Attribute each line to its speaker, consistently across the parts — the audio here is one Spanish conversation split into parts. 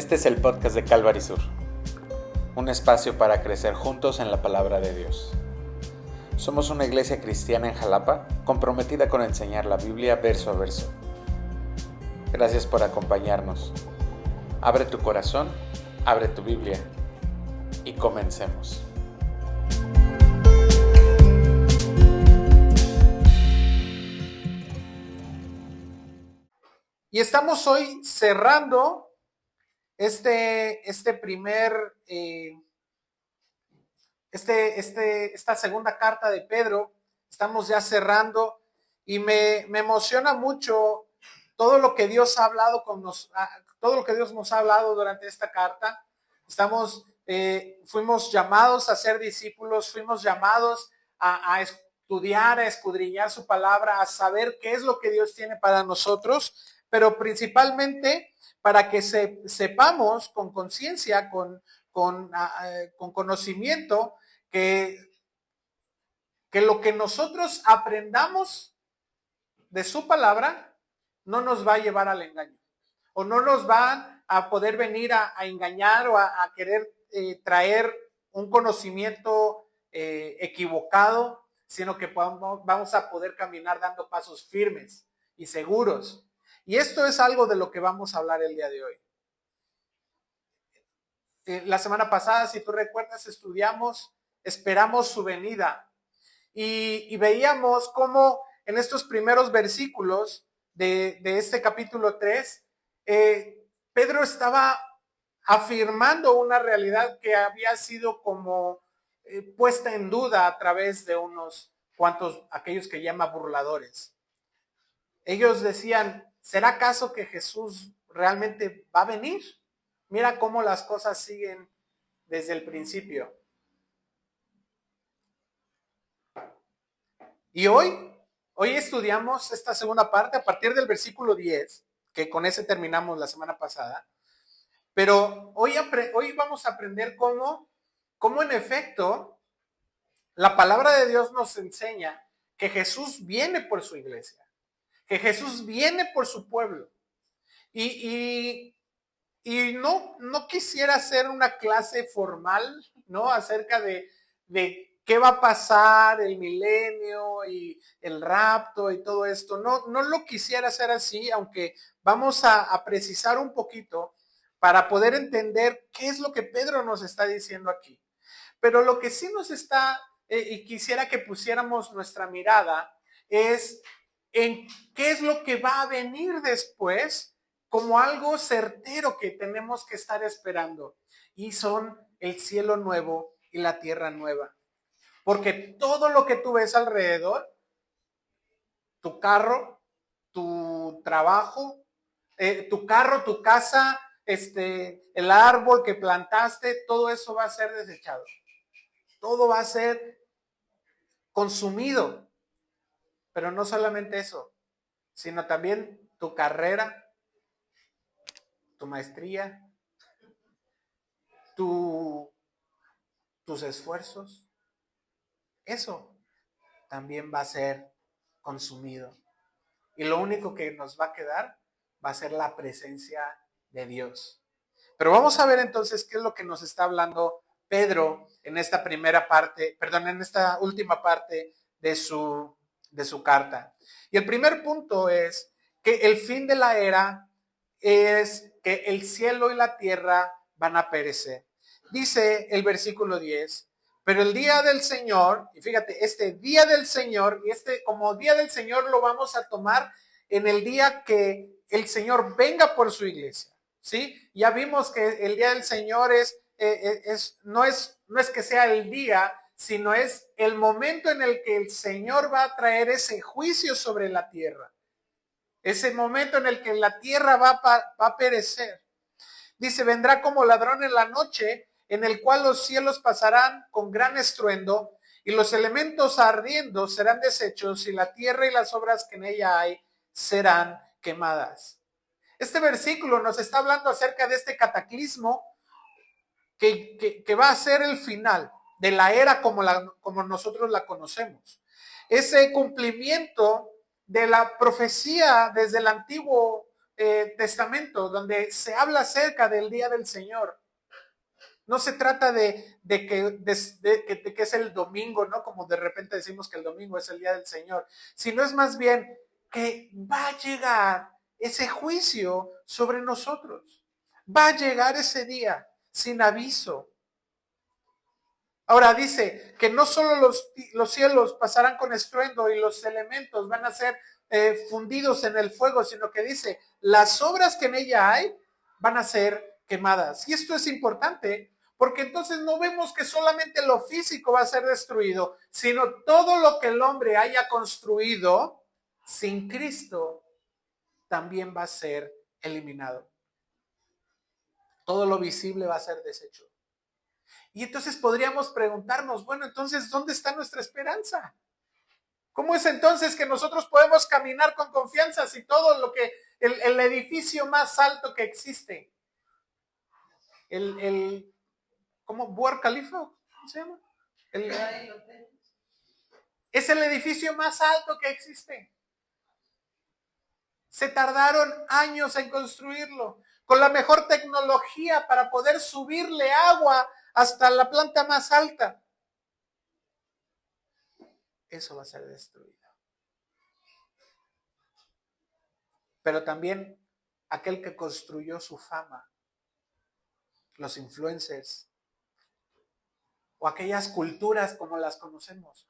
Speaker 1: Este es el podcast de Calvary Sur, un espacio para crecer juntos en la palabra de Dios. Somos una iglesia cristiana en Jalapa, comprometida con enseñar la Biblia verso a verso. Gracias por acompañarnos. Abre tu corazón, abre tu Biblia y comencemos.
Speaker 2: Y estamos hoy cerrando esta segunda carta de Pedro. Estamos ya cerrando y me emociona mucho todo lo que Dios ha hablado todo lo que Dios nos ha hablado durante esta carta. Fuimos llamados a ser discípulos, fuimos llamados a estudiar, a escudriñar su palabra, a saber qué es lo que Dios tiene para nosotros, pero principalmente para que sepamos con conciencia, con conocimiento, que lo que nosotros aprendamos de su palabra no nos va a llevar al engaño, o no nos van a poder venir a engañar o a querer traer un conocimiento equivocado, sino que vamos a poder caminar dando pasos firmes y seguros. Y esto es algo de lo que vamos a hablar el día de hoy. La semana pasada, si tú recuerdas, esperamos su venida y veíamos cómo en estos primeros versículos de este capítulo 3, Pedro estaba afirmando una realidad que había sido como puesta en duda a través de unos cuantos, aquellos que llama burladores. Ellos decían, ¿será acaso que Jesús realmente va a venir? Mira cómo las cosas siguen desde el principio. Y hoy estudiamos esta segunda parte a partir del versículo 10, que con ese terminamos la semana pasada. Pero hoy vamos a aprender cómo en efecto la palabra de Dios nos enseña que Jesús viene por su iglesia, que Jesús viene por su pueblo. Y no quisiera hacer una clase formal, ¿no? Acerca de qué va a pasar, el milenio y el rapto y todo esto. No lo quisiera hacer así, aunque vamos a precisar un poquito para poder entender qué es lo que Pedro nos está diciendo aquí. Pero lo que sí nos está, y quisiera que pusiéramos nuestra mirada, es en qué es lo que va a venir después, como algo certero que tenemos que estar esperando. Y son el cielo nuevo y la tierra nueva. Porque todo lo que tú ves alrededor, tu carro, tu trabajo, tu casa, el árbol que plantaste, todo eso va a ser desechado. Todo va a ser consumido. Pero no solamente eso, sino también tu carrera, tu maestría, tus esfuerzos. Eso también va a ser consumido. Y lo único que nos va a quedar va a ser la presencia de Dios. Pero vamos a ver entonces qué es lo que nos está hablando Pedro en esta en esta última parte de su carta. Y el primer punto es que el fin de la era es que el cielo y la tierra van a perecer. Dice el versículo 10, pero el día del Señor, y fíjate, este día del Señor, y como día del Señor lo vamos a tomar en el día que el Señor venga por su iglesia, ¿sí? Ya vimos que el día del Señor no es que sea el día, sino es el momento en el que el Señor va a traer ese juicio sobre la tierra. Ese momento en el que la tierra va a perecer. Dice, vendrá como ladrón en la noche, en el cual los cielos pasarán con gran estruendo, y los elementos ardiendo serán deshechos, y la tierra y las obras que en ella hay serán quemadas. Este versículo nos está hablando acerca de este cataclismo que va a ser el final de la era como nosotros la conocemos. Ese cumplimiento de la profecía desde el Antiguo Testamento, donde se habla acerca del día del Señor. No se trata de que es el domingo, ¿no? Como de repente decimos que el domingo es el día del Señor, sino es más bien que va a llegar ese juicio sobre nosotros. Va a llegar ese día sin aviso. Ahora dice que no solo los cielos pasarán con estruendo y los elementos van a ser fundidos en el fuego, sino que dice, las obras que en ella hay van a ser quemadas. Y esto es importante porque entonces no vemos que solamente lo físico va a ser destruido, sino todo lo que el hombre haya construido sin Cristo también va a ser eliminado. Todo lo visible va a ser deshecho. Y entonces podríamos preguntarnos, bueno, entonces, ¿dónde está nuestra esperanza? ¿Cómo es entonces que nosotros podemos caminar con confianza si todo lo que, el edificio más alto que existe, ¿cómo? ¿Burj Khalifa? ¿Cómo se llama? Es el edificio más alto que existe. Se tardaron años en construirlo, con la mejor tecnología para poder subirle agua hasta la planta más alta. Eso va a ser destruido. Pero también aquel que construyó su fama, los influencers, o aquellas culturas como las conocemos,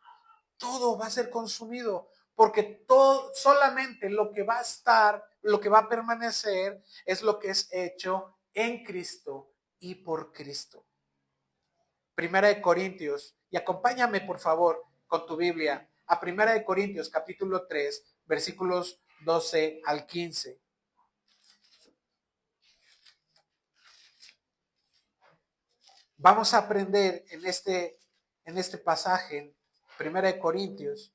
Speaker 2: todo va a ser consumido, porque todo, solamente lo que va a estar, lo que va a permanecer, es lo que es hecho en Cristo y por Cristo. Primera de Corintios, y acompáñame por favor con tu Biblia a Primera de Corintios capítulo 3, versículos 12 al 15. Vamos a aprender en este pasaje, Primera de Corintios.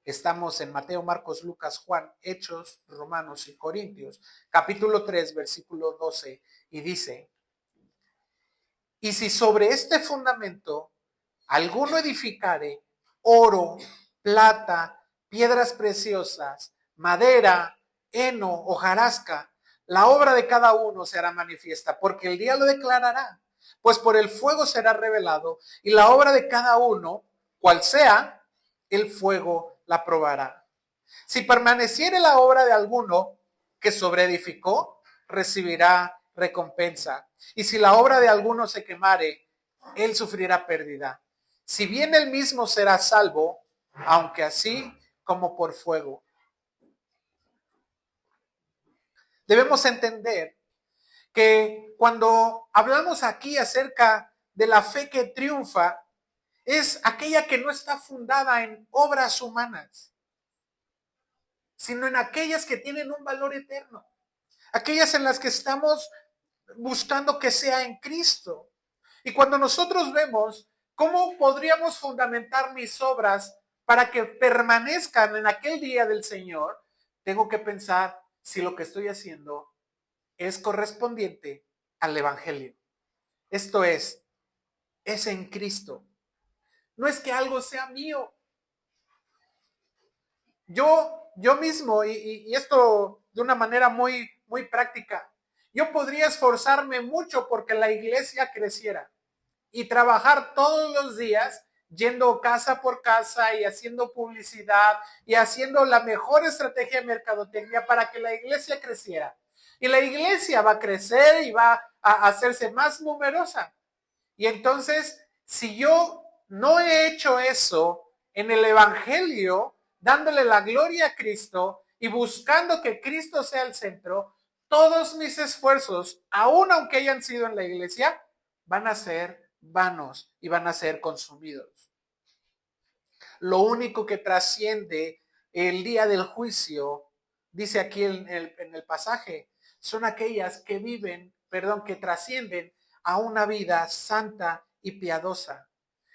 Speaker 2: Estamos en Mateo, Marcos, Lucas, Juan, Hechos, Romanos y Corintios. Capítulo 3, versículo 12. Y dice, y si sobre este fundamento alguno edificare oro, plata, piedras preciosas, madera, heno, hojarasca, la obra de cada uno será manifiesta, porque el día lo declarará, pues por el fuego será revelado, y la obra de cada uno, cual sea, el fuego la probará. Si permaneciere la obra de alguno que sobreedificó, recibirá recompensa. Y si la obra de alguno se quemare, él sufrirá pérdida. Si bien él mismo será salvo, aunque así como por fuego. Debemos entender que cuando hablamos aquí acerca de la fe que triunfa, es aquella que no está fundada en obras humanas, sino en aquellas que tienen un valor eterno, aquellas en las que estamos buscando que sea en Cristo. Y cuando nosotros vemos cómo podríamos fundamentar mis obras para que permanezcan en aquel día del Señor, tengo que pensar si lo que estoy haciendo es correspondiente al Evangelio. Esto es en Cristo. No es que algo sea mío. Yo mismo, y esto de una manera muy, muy práctica, yo podría esforzarme mucho porque la iglesia creciera y trabajar todos los días yendo casa por casa y haciendo publicidad y haciendo la mejor estrategia de mercadotecnia para que la iglesia creciera. Y la iglesia va a crecer y va a hacerse más numerosa. Y entonces, si yo no he hecho eso en el Evangelio, dándole la gloria a Cristo y buscando que Cristo sea el centro, todos mis esfuerzos, aun aunque hayan sido en la iglesia, van a ser vanos y van a ser consumidos. Lo único que trasciende el día del juicio, dice aquí en el pasaje, son aquellas que que trascienden a una vida santa y piadosa.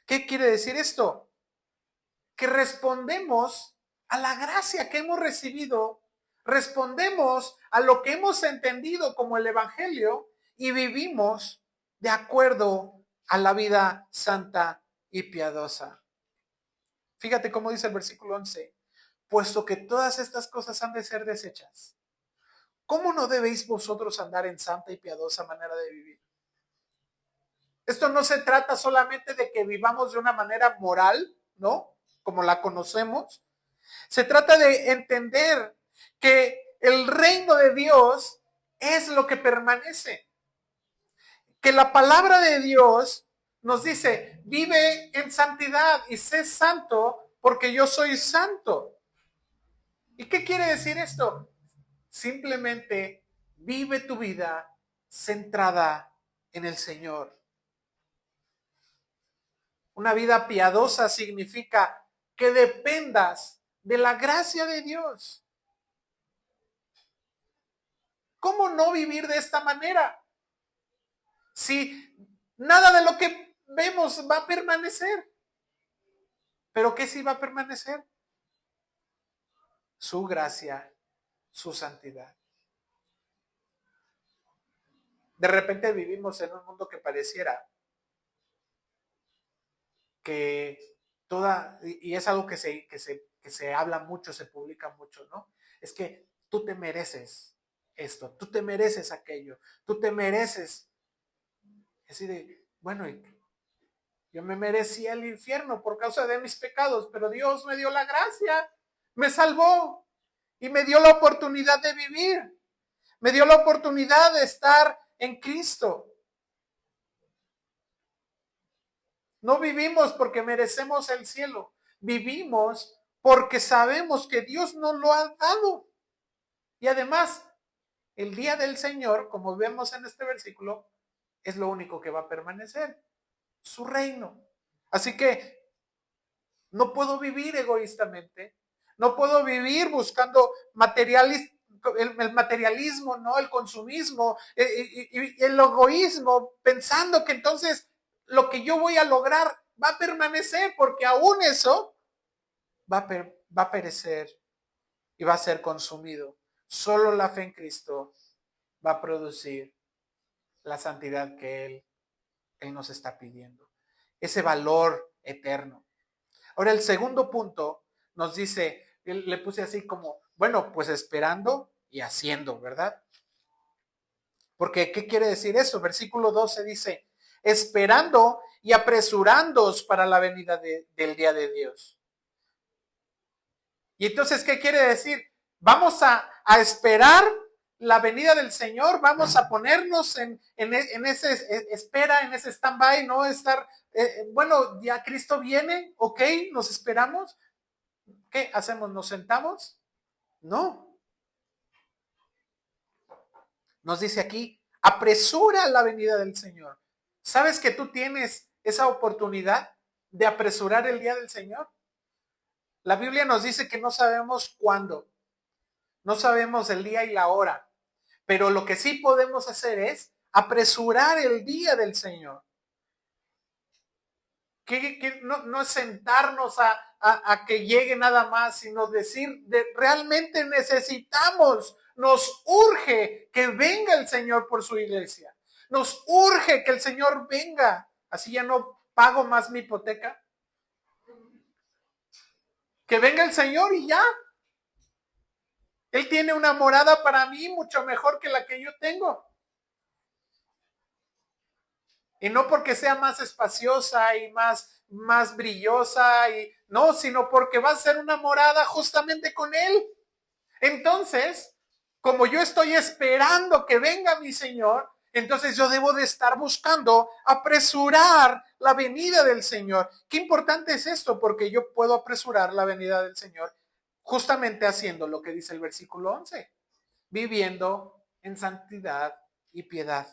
Speaker 2: ¿Qué quiere decir esto? Que respondemos a la gracia que hemos recibido, respondemos a lo que hemos entendido como el Evangelio y vivimos de acuerdo a la vida santa y piadosa. Fíjate cómo dice el versículo 11, puesto que todas estas cosas han de ser desechas. ¿cómo no debéis vosotros andar en santa y piadosa manera de vivir? Esto no se trata solamente de que vivamos de una manera moral, ¿no? Como la conocemos. Se trata de entender que el reino de Dios es lo que permanece. Que la palabra de Dios nos dice, vive en santidad y sé santo porque yo soy santo. ¿Y qué quiere decir esto? Simplemente vive tu vida centrada en el Señor. Una vida piadosa significa que dependas de la gracia de Dios. ¿Cómo no vivir de esta manera? Si nada de lo que vemos va a permanecer. ¿Pero qué sí va a permanecer? Su gracia, su santidad. De repente vivimos en un mundo que pareciera que toda, y es algo que se habla mucho, se publica mucho, ¿no? Es que tú te mereces esto, tú te mereces aquello, tú te mereces. Es decir, bueno, yo me merecía el infierno por causa de mis pecados, pero Dios me dio la gracia, me salvó y me dio la oportunidad de vivir, me dio la oportunidad de estar en Cristo. No vivimos porque merecemos el cielo, vivimos porque sabemos que Dios nos lo ha dado. Y además, el día del Señor, como vemos en este versículo, es lo único que va a permanecer, su reino. Así que no puedo vivir egoístamente, no puedo vivir buscando el materialismo, ¿no? El consumismo y el egoísmo, pensando que entonces lo que yo voy a lograr va a permanecer, porque aún eso va a perecer y va a ser consumido. Solo la fe en Cristo va a producir la santidad que Él nos está pidiendo, ese valor eterno. Ahora, el segundo punto nos dice, le puse así como, bueno, pues esperando y haciendo, ¿verdad? Porque, ¿qué quiere decir eso? Versículo 12 dice, esperando y apresurándoos para la venida del día de Dios. Y entonces, ¿qué quiere decir? Vamos a esperar la venida del Señor, vamos a ponernos en ese espera, en ese stand-by, no estar, bueno, ya Cristo viene, ok, nos esperamos. ¿Qué hacemos? ¿Nos sentamos? No. Nos dice aquí, apresura la venida del Señor. ¿Sabes que tú tienes esa oportunidad de apresurar el día del Señor? La Biblia nos dice que no sabemos cuándo, no sabemos el día y la hora, pero lo que sí podemos hacer es apresurar el día del Señor. Que no es sentarnos a que llegue nada más, sino decir, realmente necesitamos, nos urge que venga el Señor por su iglesia. Nos urge que el Señor venga. Así ya no pago más mi hipoteca. Que venga el Señor y ya. Él tiene una morada para mí mucho mejor que la que yo tengo. Y no porque sea más espaciosa y más brillosa, no, sino porque va a ser una morada justamente con Él. Entonces, como yo estoy esperando que venga mi Señor, entonces yo debo de estar buscando apresurar la venida del Señor. Qué importante es esto, porque yo puedo apresurar la venida del Señor justamente haciendo lo que dice el versículo 11, viviendo en santidad y piedad.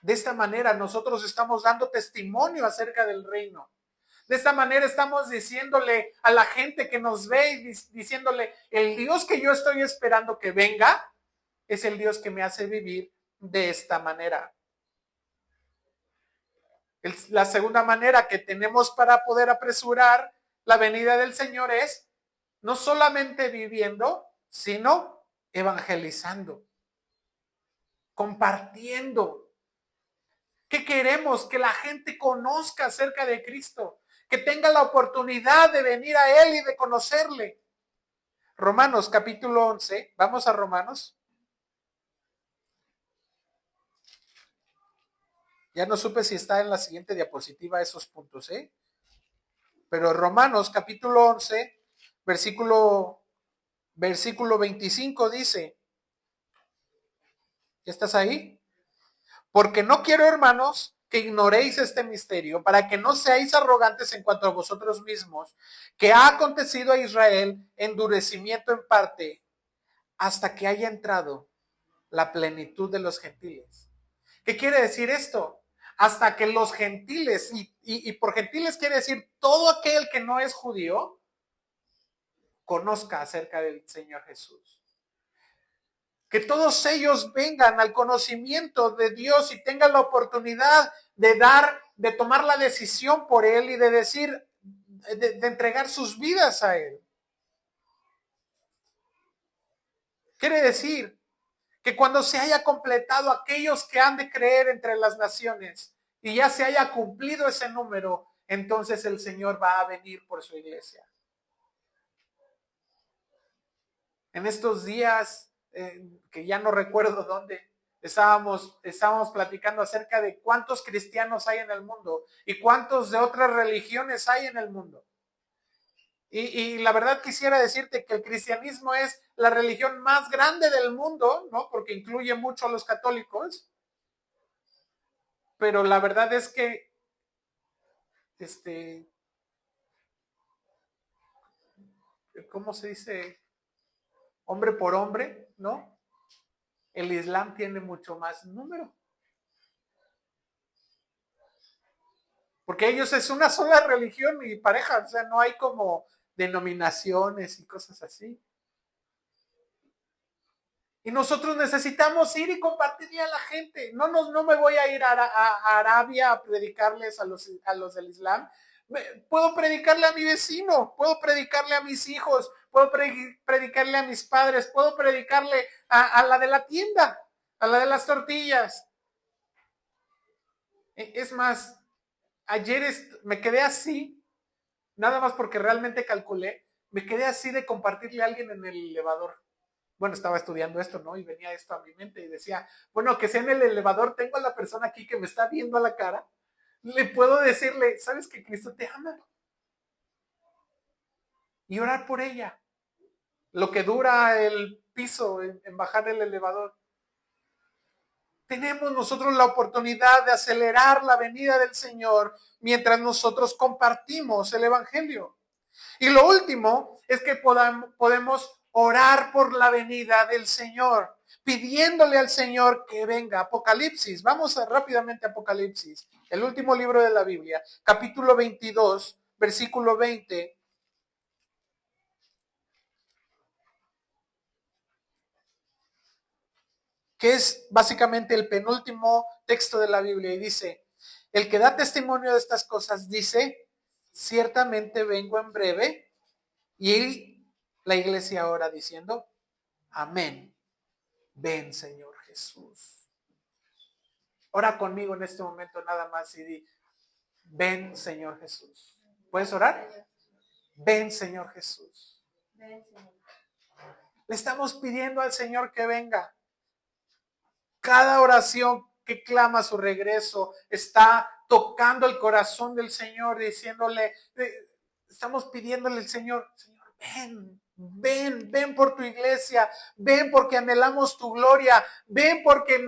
Speaker 2: De esta manera nosotros estamos dando testimonio acerca del reino. De esta manera estamos diciéndole a la gente que nos ve y diciéndole, el Dios que yo estoy esperando que venga es el Dios que me hace vivir de esta manera. La segunda manera que tenemos para poder apresurar la venida del Señor es no solamente viviendo, sino evangelizando, compartiendo. ¿Qué queremos? Que la gente conozca acerca de Cristo, que tenga la oportunidad de venir a Él y de conocerle. Romanos capítulo 11, vamos a Romanos. Ya no supe si está en la siguiente diapositiva esos puntos, pero Romanos capítulo 11, versículo 25 dice, ¿estás ahí? Porque no quiero, hermanos, que ignoréis este misterio, para que no seáis arrogantes en cuanto a vosotros mismos, que ha acontecido a Israel endurecimiento en parte, hasta que haya entrado la plenitud de los gentiles. ¿Qué quiere decir esto? Hasta que los gentiles, y por gentiles quiere decir todo aquel que no es judío, conozca acerca del Señor Jesús. Que todos ellos vengan al conocimiento de Dios y tengan la oportunidad de tomar la decisión por Él y de decir, de entregar sus vidas a Él. Quiere decir que cuando se haya completado aquellos que han de creer entre las naciones y ya se haya cumplido ese número, entonces el Señor va a venir por su iglesia. En estos días, que ya no recuerdo dónde, estábamos platicando acerca de cuántos cristianos hay en el mundo y cuántos de otras religiones hay en el mundo. Y la verdad quisiera decirte que el cristianismo es la religión más grande del mundo, ¿no? Porque incluye mucho a los católicos. Pero la verdad es que, ¿cómo se dice? Hombre por hombre, ¿no? El Islam tiene mucho más número. Porque ellos es una sola religión y pareja, o sea, no hay como denominaciones y cosas así. Y nosotros necesitamos ir y compartirle a la gente. No me voy a ir a Arabia a predicarles a los del Islam. Puedo predicarle a mi vecino, puedo predicarle a mis hijos, puedo predicarle a mis padres, puedo predicarle a la de la tienda, a la de las tortillas. Es más, ayer me quedé así, nada más porque realmente calculé, me quedé así de compartirle a alguien en el elevador. Bueno, estaba estudiando esto, ¿no? Y venía esto a mi mente y decía, bueno, que sea en el elevador, tengo a la persona aquí que me está viendo a la cara, le puedo decirle, ¿sabes que Cristo te ama? Y orar por ella. Lo que dura el piso en bajar el elevador. Tenemos nosotros la oportunidad de acelerar la venida del Señor mientras nosotros compartimos el Evangelio. Y lo último es que podemos orar por la venida del Señor, pidiéndole al Señor que venga. Apocalipsis, vamos rápidamente a Apocalipsis, el último libro de la Biblia, capítulo 22, versículo 20. Que es básicamente el penúltimo texto de la Biblia, y dice, el que da testimonio de estas cosas dice, ciertamente vengo en breve, y la iglesia ora diciendo, amén, ven Señor Jesús. Ora conmigo en este momento nada más y di, ven Señor Jesús. ¿Puedes orar? Ven Señor Jesús. Le estamos pidiendo al Señor que venga. Cada oración que clama su regreso está tocando el corazón del Señor, diciéndole, estamos pidiéndole al Señor, Señor, ven por tu iglesia, ven porque anhelamos tu gloria, ven porque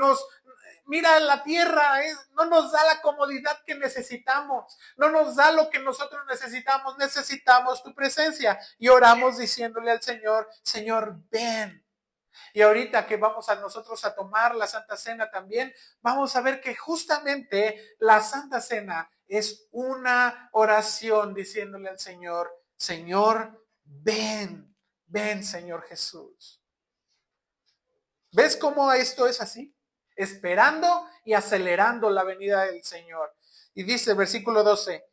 Speaker 2: mira la tierra, no nos da la comodidad que necesitamos, no nos da lo que nosotros necesitamos tu presencia. Y oramos diciéndole al Señor, Señor, ven. Y ahorita que vamos a nosotros a tomar la Santa Cena también, vamos a ver que justamente la Santa Cena es una oración diciéndole al Señor, Señor, ven Señor Jesús. ¿Ves cómo esto es así? Esperando y acelerando la venida del Señor. Y dice el versículo 12,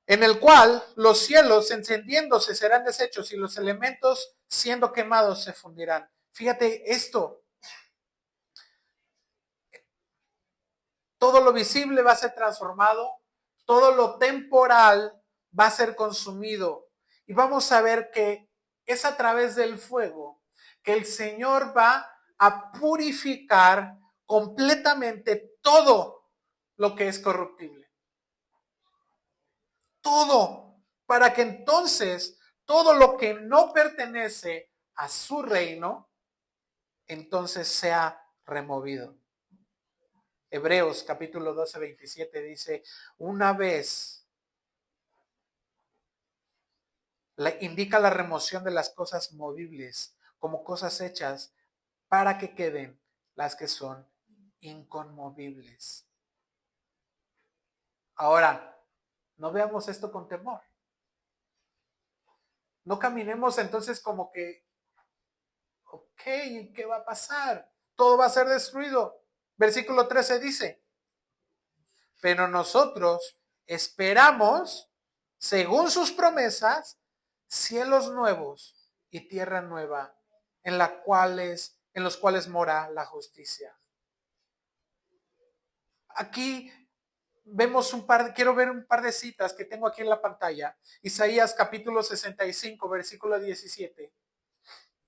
Speaker 2: en el cual los cielos encendiéndose serán deshechos y los elementos siendo quemados se fundirán. Fíjate esto. Todo lo visible va a ser transformado, todo lo temporal va a ser consumido. Y vamos a ver que es a través del fuego que el Señor va a purificar completamente todo lo que es corruptible. Todo, para que entonces todo lo que no pertenece a su reino, entonces sea removido. Hebreos capítulo 12, 27 dice, una vez indica la remoción de las cosas movibles como cosas hechas para que queden las que son inconmovibles. Ahora, no veamos esto con temor. No caminemos entonces como que, ok, ¿qué va a pasar? Todo va a ser destruido. Versículo 13 dice, pero nosotros esperamos, según sus promesas, cielos nuevos y tierra nueva, en los cuales mora la justicia. Aquí quiero ver un par de citas que tengo aquí en la pantalla. Isaías capítulo 65, versículo 17,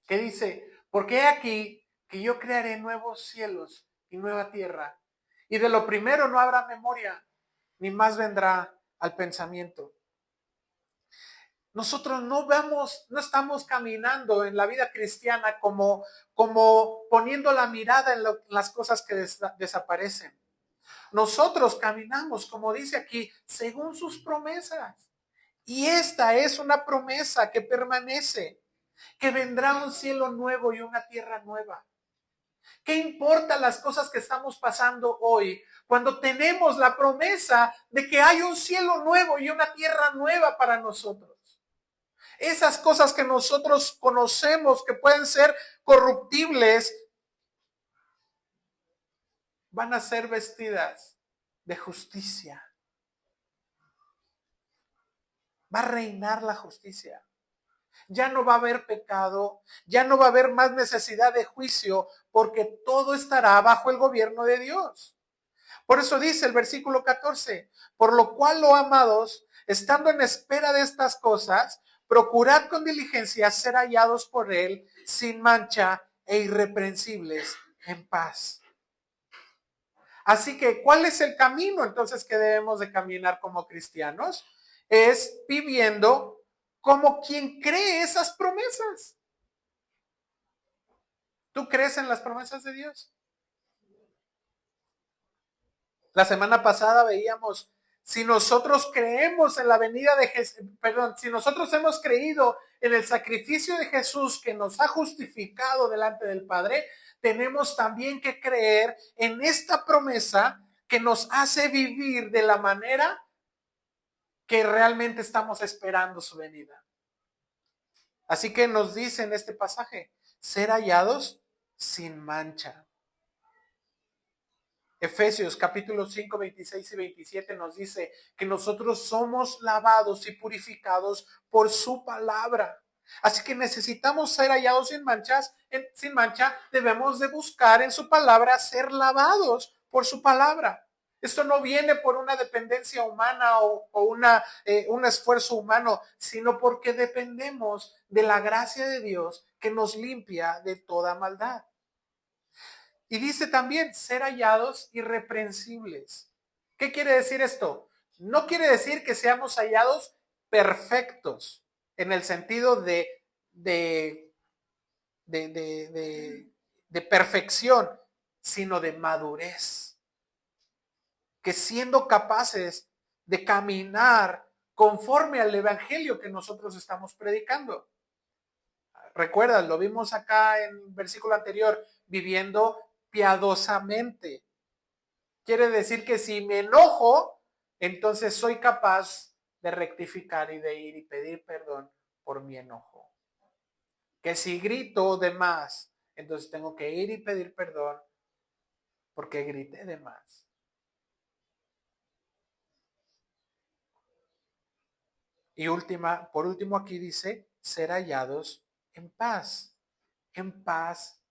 Speaker 2: que dice, porque he aquí que yo crearé nuevos cielos y nueva tierra, y de lo primero no habrá memoria, ni más vendrá al pensamiento. Nosotros no estamos caminando en la vida cristiana como poniendo la mirada en las cosas que desaparecen. Nosotros caminamos, como dice aquí, según sus promesas. Y esta es una promesa que permanece, que vendrá un cielo nuevo y una tierra nueva. ¿Qué importa las cosas que estamos pasando hoy cuando tenemos la promesa de que hay un cielo nuevo y una tierra nueva para nosotros? Esas cosas que nosotros conocemos que pueden ser corruptibles van a ser vestidas de justicia. Va a reinar la justicia. Ya no va a haber pecado, ya no va a haber más necesidad de juicio, porque todo estará bajo el gobierno de Dios. Por eso dice el versículo 14, por lo cual, oh amados, estando en espera de estas cosas, procurad con diligencia ser hallados por Él sin mancha e irreprensibles en paz. Así que, ¿cuál es el camino entonces que debemos de caminar como cristianos? Es viviendo como quien cree esas promesas. ¿Tú crees en las promesas de Dios? La semana pasada veíamos, si nosotros creemos en la venida de Jesús, si nosotros hemos creído en el sacrificio de Jesús que nos ha justificado delante del Padre, tenemos también que creer en esta promesa que nos hace vivir de la manera que realmente estamos esperando su venida. Así que nos dice en este pasaje, ser hallados sin mancha. Efesios capítulo 5, 26 y 27 nos dice que nosotros somos lavados y purificados por su palabra. Así que necesitamos ser hallados sin mancha, debemos de buscar en su palabra ser lavados por su palabra. Esto no viene por una dependencia humana o un esfuerzo humano, sino porque dependemos de la gracia de Dios que nos limpia de toda maldad. Y dice también ser hallados irreprensibles. ¿Qué quiere decir esto? No quiere decir que seamos hallados perfectos en el sentido de perfección, sino de madurez. Que siendo capaces de caminar conforme al evangelio que nosotros estamos predicando. Recuerda, lo vimos acá en el versículo anterior, viviendo piadosamente. Quiere decir que si me enojo, entonces soy capaz de rectificar y de ir y pedir perdón por mi enojo. Que si grito de más, entonces tengo que ir y pedir perdón porque grité de más. Y por último aquí dice, ser hallados en paz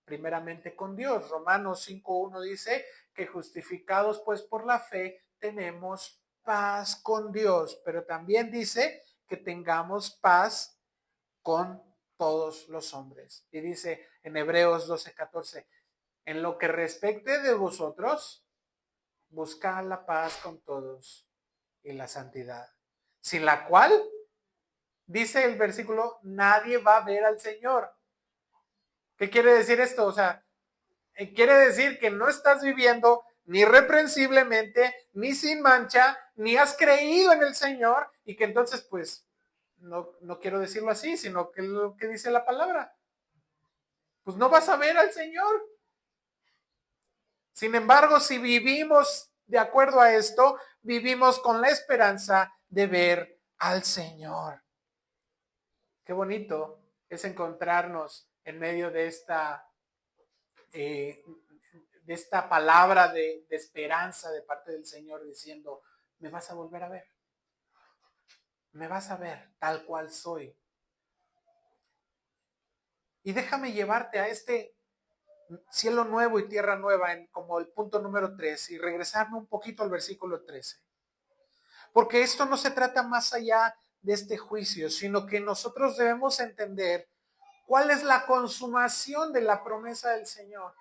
Speaker 2: primeramente con Dios. Romanos 5:1 dice que justificados pues por la fe tenemos paz con Dios, pero también dice que tengamos paz con todos los hombres. Y dice en Hebreos 12:14, en lo que respecte de vosotros, buscad la paz con todos y la santidad, sin la cual, dice el versículo, nadie va a ver al Señor. ¿Qué quiere decir esto? O sea, quiere decir que no estás viviendo ni irreprensiblemente, ni sin mancha, ni has creído en el Señor, y que entonces, pues, no quiero decirlo así, sino que lo que dice la palabra, pues no vas a ver al Señor. Sin embargo, si vivimos de acuerdo a esto, vivimos con la esperanza de ver al Señor. Qué bonito es encontrarnos en medio de esta palabra de esperanza de parte del Señor diciendo, me vas a volver a ver. Me vas a ver tal cual soy. Y déjame llevarte a este cielo nuevo y tierra nueva como el punto número 3 y regresarme un poquito al versículo 13. Porque esto no se trata más allá de este juicio, sino que nosotros debemos entender cuál es la consumación de la promesa del Señor.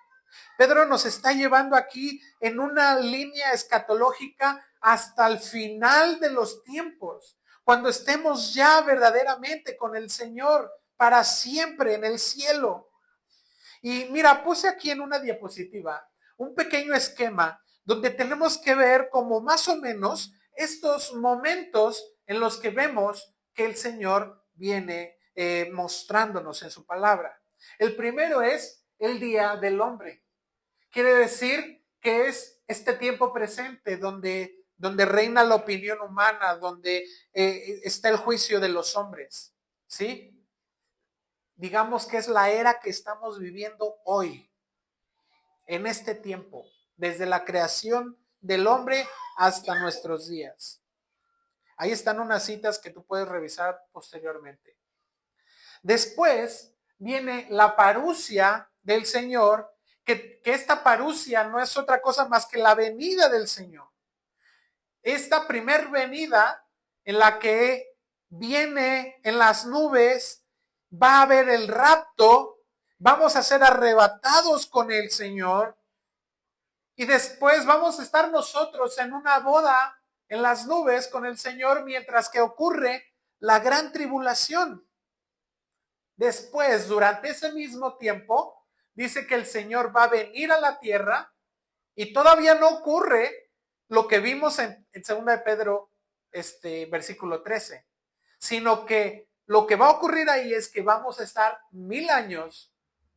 Speaker 2: Pedro nos está llevando aquí en una línea escatológica hasta el final de los tiempos, cuando estemos ya verdaderamente con el Señor para siempre en el cielo. Y mira, puse aquí en una diapositiva un pequeño esquema donde tenemos que ver como más o menos estos momentos en los que vemos que el Señor viene mostrándonos en su palabra. El primero es el día del hombre. Quiere decir que es este tiempo presente donde reina la opinión humana, donde está el juicio de los hombres, ¿sí? Digamos que es la era que estamos viviendo hoy, en este tiempo, desde la creación del hombre hasta nuestros días. Ahí están unas citas que tú puedes revisar posteriormente. Después viene la parusia del Señor, que esta parusia no es otra cosa más que la venida del Señor. Esta primer venida en la que viene en las nubes, va a haber el rapto, vamos a ser arrebatados con el Señor y después vamos a estar nosotros en una boda en las nubes con el Señor mientras que ocurre la gran tribulación. Después, durante ese mismo tiempo, dice que el Señor va a venir a la tierra y todavía no ocurre lo que vimos en 2 de Pedro, versículo 13, sino que lo que va a ocurrir ahí es que vamos a estar 1000 años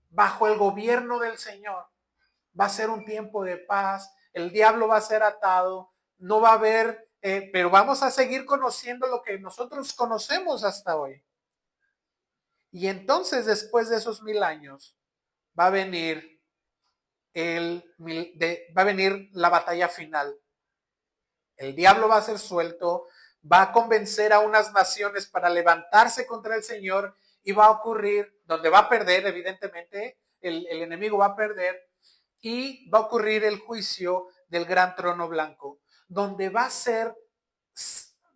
Speaker 2: bajo el gobierno del Señor. Va a ser un tiempo de paz, el diablo va a ser atado, no va a haber, pero vamos a seguir conociendo lo que nosotros conocemos hasta hoy. Y entonces, después de esos 1000 años, va a venir la batalla final. El diablo va a ser suelto, va a convencer a unas naciones para levantarse contra el Señor y va a ocurrir, donde va a perder, evidentemente, el enemigo va a perder y va a ocurrir el juicio del gran trono blanco, donde va a ser,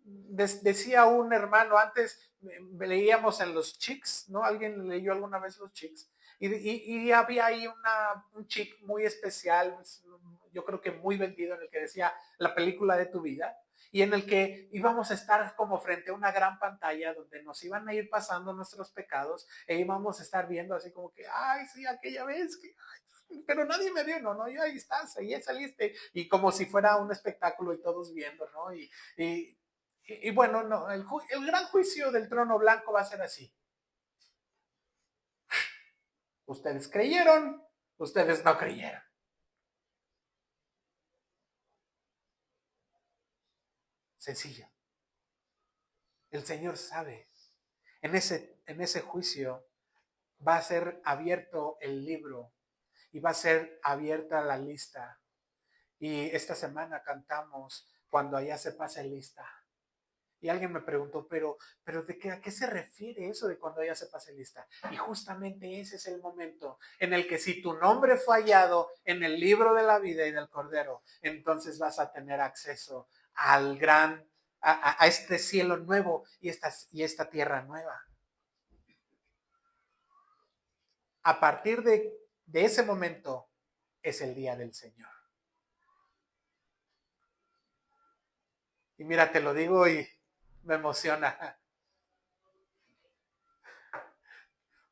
Speaker 2: decía un hermano antes, leíamos en los Chicks, ¿no? ¿Alguien leyó alguna vez los Chicks? Y había ahí un chick muy especial, yo creo que muy vendido, en el que decía la película de tu vida, y en el que íbamos a estar como frente a una gran pantalla donde nos iban a ir pasando nuestros pecados e íbamos a estar viendo así como que, ay, sí, aquella vez que, ay, pero nadie me vio, no, yo ahí estás, ahí saliste, y como si fuera un espectáculo y todos viendo, ¿no? Y bueno, no, el gran juicio del trono blanco va a ser así. Ustedes creyeron, ustedes no creyeron. Sencillo. El Señor sabe. En ese juicio va a ser abierto el libro y va a ser abierta la lista. Y esta semana cantamos cuando allá se pase lista. Y alguien me preguntó, pero ¿a qué se refiere eso de cuando ya se pase lista? Y justamente ese es el momento en el que si tu nombre fue hallado en el libro de la vida y del Cordero, entonces vas a tener acceso al a este cielo nuevo y esta tierra nueva. a partir de ese momento es el día del Señor. Y mira, te lo digo y me emociona.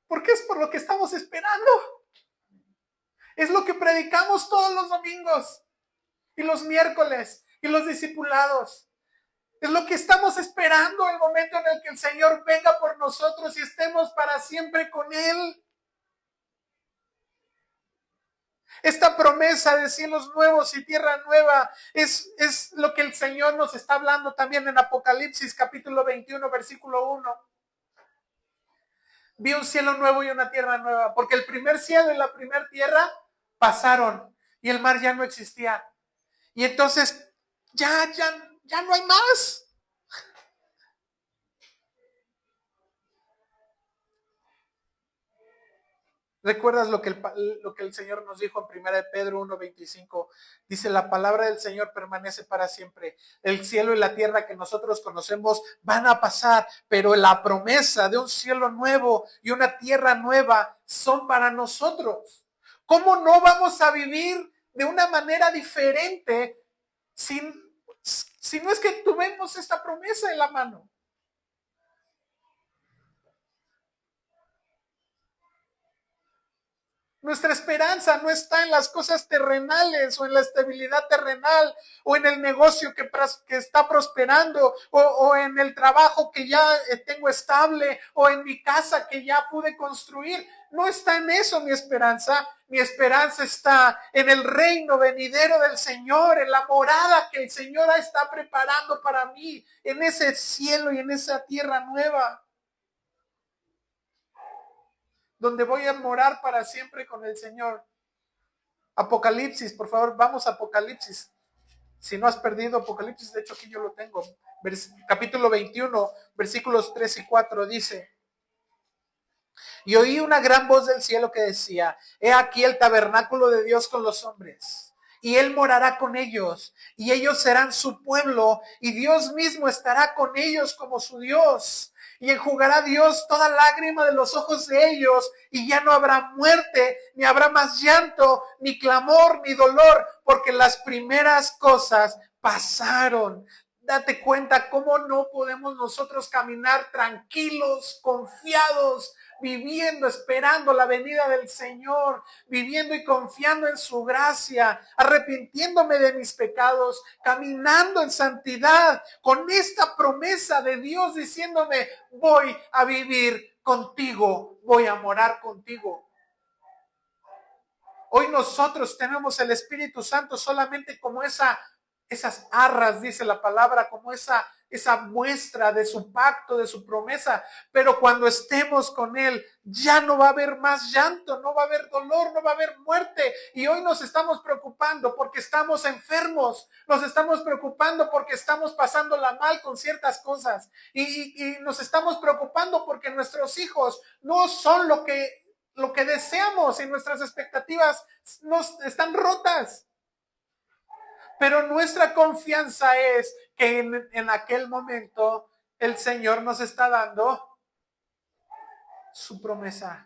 Speaker 2: Porque es por lo que estamos esperando. Es lo que predicamos todos los domingos y los miércoles y los discipulados. Es lo que estamos esperando, el momento en el que el Señor venga por nosotros y estemos para siempre con Él. Esta promesa de cielos nuevos y tierra nueva es lo que el Señor nos está hablando también en Apocalipsis capítulo 21, versículo 1. Vi un cielo nuevo y una tierra nueva, porque el primer cielo y la primera tierra pasaron y el mar ya no existía. Y entonces ya no hay más. ¿Recuerdas lo que el Señor nos dijo en 1 Pedro 1:25? Dice, la palabra del Señor permanece para siempre. El cielo y la tierra que nosotros conocemos van a pasar, pero la promesa de un cielo nuevo y una tierra nueva son para nosotros. ¿Cómo no vamos a vivir de una manera diferente si no es que tuvimos esta promesa en la mano? Nuestra esperanza no está en las cosas terrenales o en la estabilidad terrenal o en el negocio que está prosperando o en el trabajo que ya tengo estable o en mi casa que ya pude construir. No está en eso mi esperanza. Mi esperanza está en el reino venidero del Señor, en la morada que el Señor está preparando para mí, en ese cielo y en esa tierra nueva, donde voy a morar para siempre con el Señor. Apocalipsis, por favor, vamos a Apocalipsis. Si no has perdido Apocalipsis, de hecho aquí yo lo tengo. Capítulo 21, versículos 3 y 4 dice: y oí una gran voz del cielo que decía, he aquí el tabernáculo de Dios con los hombres, y Él morará con ellos, y ellos serán su pueblo, y Dios mismo estará con ellos como su Dios. Y enjugará Dios toda lágrima de los ojos de ellos, y ya no habrá muerte, ni habrá más llanto, ni clamor, ni dolor, porque las primeras cosas pasaron. Date cuenta cómo no podemos nosotros caminar tranquilos, confiados, viviendo, esperando la venida del Señor, viviendo y confiando en su gracia, arrepintiéndome de mis pecados, caminando en santidad, con esta promesa de Dios diciéndome, voy a vivir contigo, voy a morar contigo. Hoy nosotros tenemos el Espíritu Santo solamente como esas arras, dice la palabra, como esa muestra de su pacto, de su promesa. Pero cuando estemos con Él, ya no va a haber más llanto, no va a haber dolor, no va a haber muerte. Y hoy nos estamos preocupando porque estamos enfermos, nos estamos preocupando porque estamos pasándola mal con ciertas cosas. Y nos estamos preocupando porque nuestros hijos no son lo que deseamos y nuestras expectativas están rotas. Pero nuestra confianza es que en aquel momento el Señor nos está dando su promesa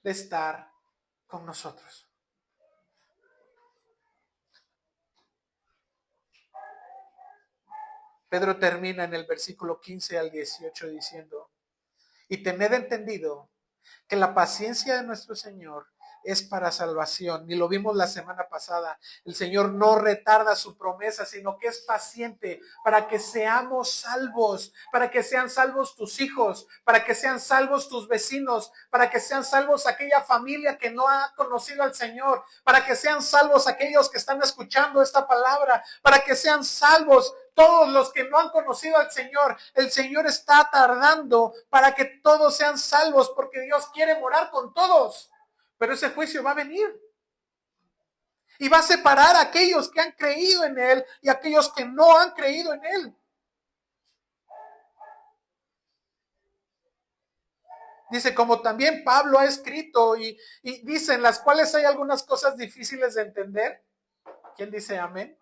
Speaker 2: de estar con nosotros. Pedro termina en el versículo 15 al 18 diciendo, y tened entendido que la paciencia de nuestro Señor es para salvación. Y lo vimos la semana pasada. El Señor no retarda su promesa, sino que es paciente para que seamos salvos, para que sean salvos tus hijos, para que sean salvos tus vecinos, para que sean salvos aquella familia que no ha conocido al Señor, para que sean salvos aquellos que están escuchando esta palabra, para que sean salvos todos los que no han conocido al Señor. El Señor está tardando para que todos sean salvos, porque Dios quiere morar con todos. Pero ese juicio va a venir. Y va a separar a aquellos que han creído en Él y a aquellos que no han creído en Él. Dice, como también Pablo ha escrito y dice, en las cuales hay algunas cosas difíciles de entender. ¿Quién dice amén?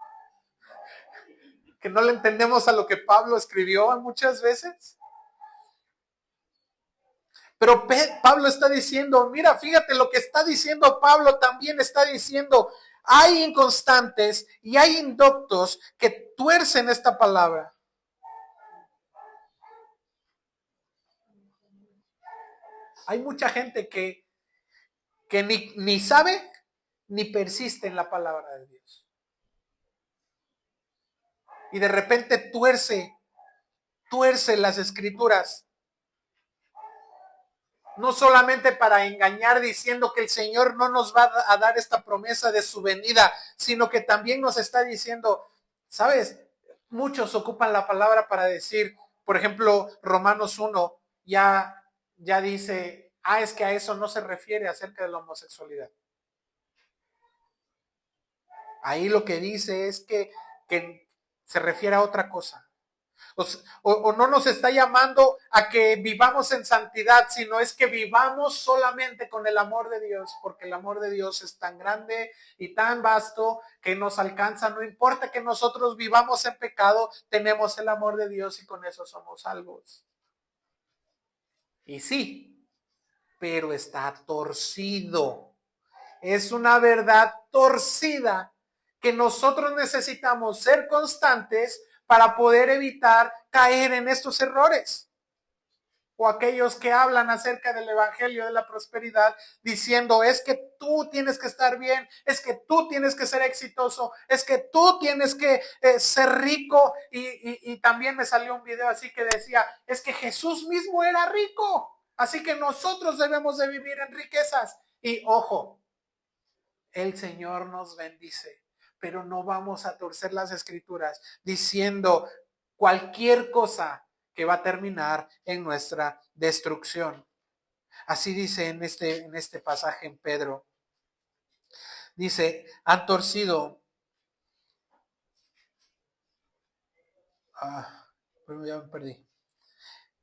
Speaker 2: Que no le entendemos a lo que Pablo escribió muchas veces. Pero Pablo está diciendo, mira, fíjate lo que está diciendo Pablo, también está diciendo, hay inconstantes y hay indoctos que tuercen esta palabra. Hay mucha gente que ni sabe ni persiste en la palabra de Dios. Y de repente tuerce las escrituras. No solamente para engañar diciendo que el Señor no nos va a dar esta promesa de su venida, sino que también nos está diciendo, ¿sabes? Muchos ocupan la palabra para decir, por ejemplo, Romanos 1 ya dice, es que a eso no se refiere acerca de la homosexualidad. Ahí lo que dice es que se refiere a otra cosa. O no nos está llamando a que vivamos en santidad, sino es que vivamos solamente con el amor de Dios, porque el amor de Dios es tan grande y tan vasto que nos alcanza. No importa que nosotros vivamos en pecado, tenemos el amor de Dios y con eso somos salvos. Y sí, pero está torcido. Es una verdad torcida que nosotros necesitamos ser constantes para poder evitar caer en estos errores. O aquellos que hablan acerca del evangelio de la prosperidad diciendo, es que tú tienes que estar bien, es que tú tienes que ser exitoso, es que tú tienes que ser rico. Y también me salió un video así que decía, es que Jesús mismo era rico, así que nosotros debemos de vivir en riquezas. Y ojo, el Señor nos bendice, pero no vamos a torcer las escrituras diciendo cualquier cosa que va a terminar en nuestra destrucción. Así dice en este pasaje en Pedro. Dice, han torcido. Pero ya me perdí.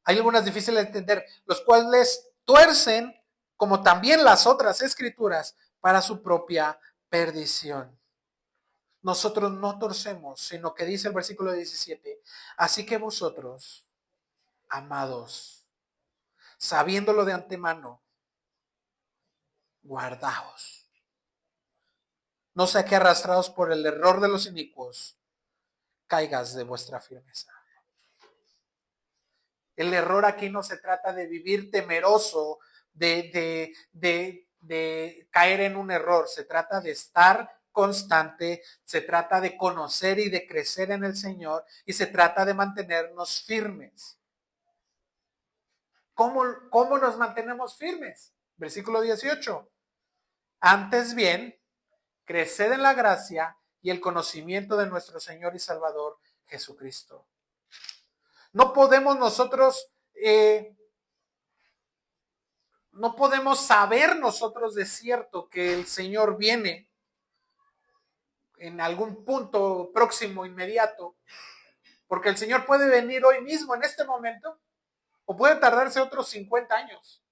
Speaker 2: Hay algunas difíciles de entender, los cuales tuercen, como también las otras escrituras, para su propia perdición. Nosotros no torcemos, sino que dice el versículo 17, así que vosotros, amados, sabiéndolo de antemano, guardaos. No sea que arrastrados por el error de los inicuos, caigas de vuestra firmeza. El error aquí no se trata de vivir temeroso, de caer en un error, se trata de estar constante, se trata de conocer y de crecer en el Señor y se trata de mantenernos firmes. ¿Cómo nos mantenemos firmes? Versículo 18. Antes bien, creced en la gracia y el conocimiento de nuestro Señor y Salvador Jesucristo. No podemos nosotros, no podemos saber nosotros de cierto que el Señor viene en algún punto próximo, inmediato, porque el Señor puede venir hoy mismo, en este momento, o puede tardarse otros 50 años,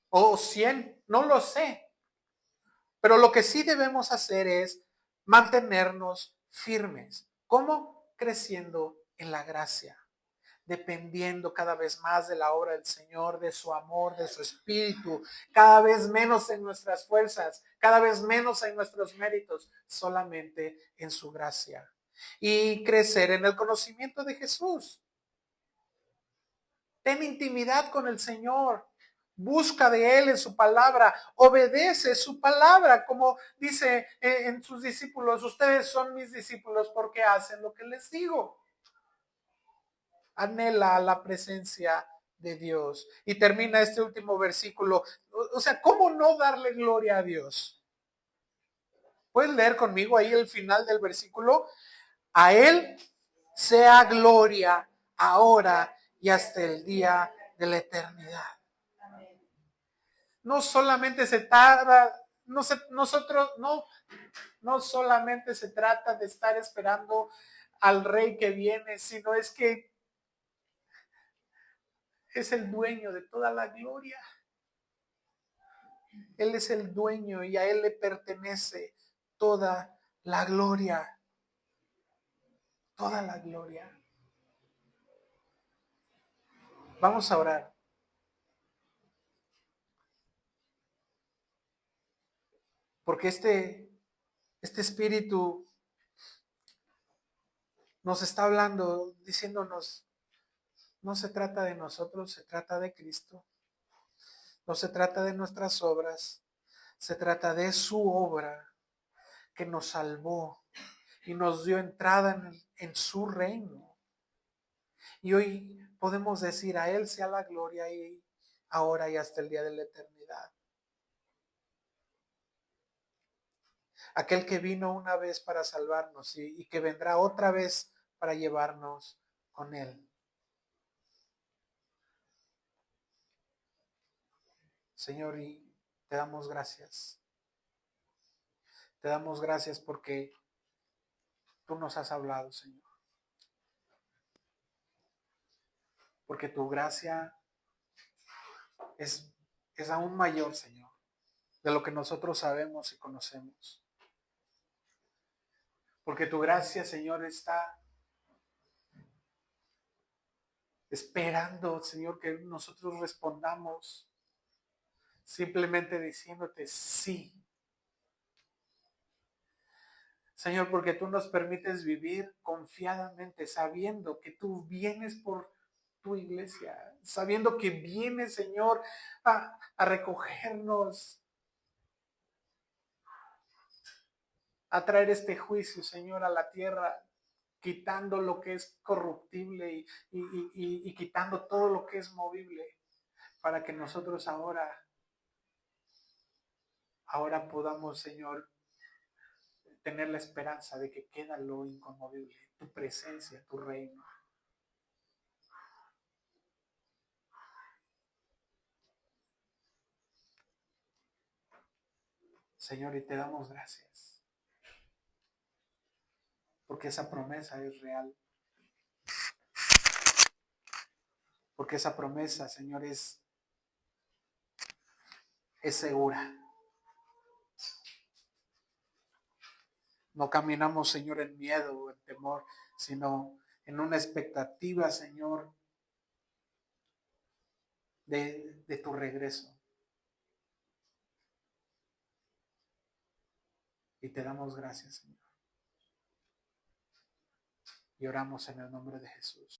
Speaker 2: o 100, no lo sé. Pero lo que sí debemos hacer es mantenernos firmes. ¿Cómo? Creciendo en la gracia, dependiendo cada vez más de la obra del Señor, de su amor, de su espíritu, cada vez menos en nuestras fuerzas, cada vez menos en nuestros méritos, solamente en su gracia. Y crecer en el conocimiento de Jesús. Ten intimidad con el Señor. Busca de Él en su palabra, obedece su palabra, como dice en sus discípulos, ustedes son mis discípulos porque hacen lo que les digo. Anhela la presencia de Dios. Y termina este último versículo. O sea, ¿cómo no darle gloria a Dios? ¿Puedes leer conmigo ahí el final del versículo? A Él sea gloria ahora y hasta el día de la eternidad. No solamente se trata, no solamente se trata de estar esperando al rey que viene, sino es que es el dueño de toda la gloria. Él es el dueño y a Él le pertenece toda la gloria. Toda la gloria. Vamos a orar. Porque este espíritu nos está hablando, diciéndonos, no se trata de nosotros, se trata de Cristo. No se trata de nuestras obras, se trata de su obra que nos salvó y nos dio entrada en su reino. Y hoy podemos decir, a Él sea la gloria y ahora y hasta el día de la eternidad. Aquel que vino una vez para salvarnos y que vendrá otra vez para llevarnos con Él. Señor, y te damos gracias. Te damos gracias porque tú nos has hablado, Señor. Porque tu gracia es, es aún mayor, Señor, de lo que nosotros sabemos y conocemos. Porque tu gracia, Señor, está esperando, Señor, que nosotros respondamos simplemente diciéndote sí. Señor, porque tú nos permites vivir confiadamente, sabiendo que tú vienes por tu iglesia, sabiendo que vienes, Señor, a recogernos, a traer este juicio, Señor, a la tierra, quitando lo que es corruptible y quitando todo lo que es movible, para que nosotros ahora podamos, Señor, tener la esperanza de que queda lo inconmovible, tu presencia, tu reino. Señor, y te damos gracias, porque esa promesa es real, porque esa promesa, Señor, es segura. No caminamos, Señor, en miedo o en temor, sino en una expectativa, Señor, de tu regreso. Y te damos gracias, Señor. Y oramos en el nombre de Jesús.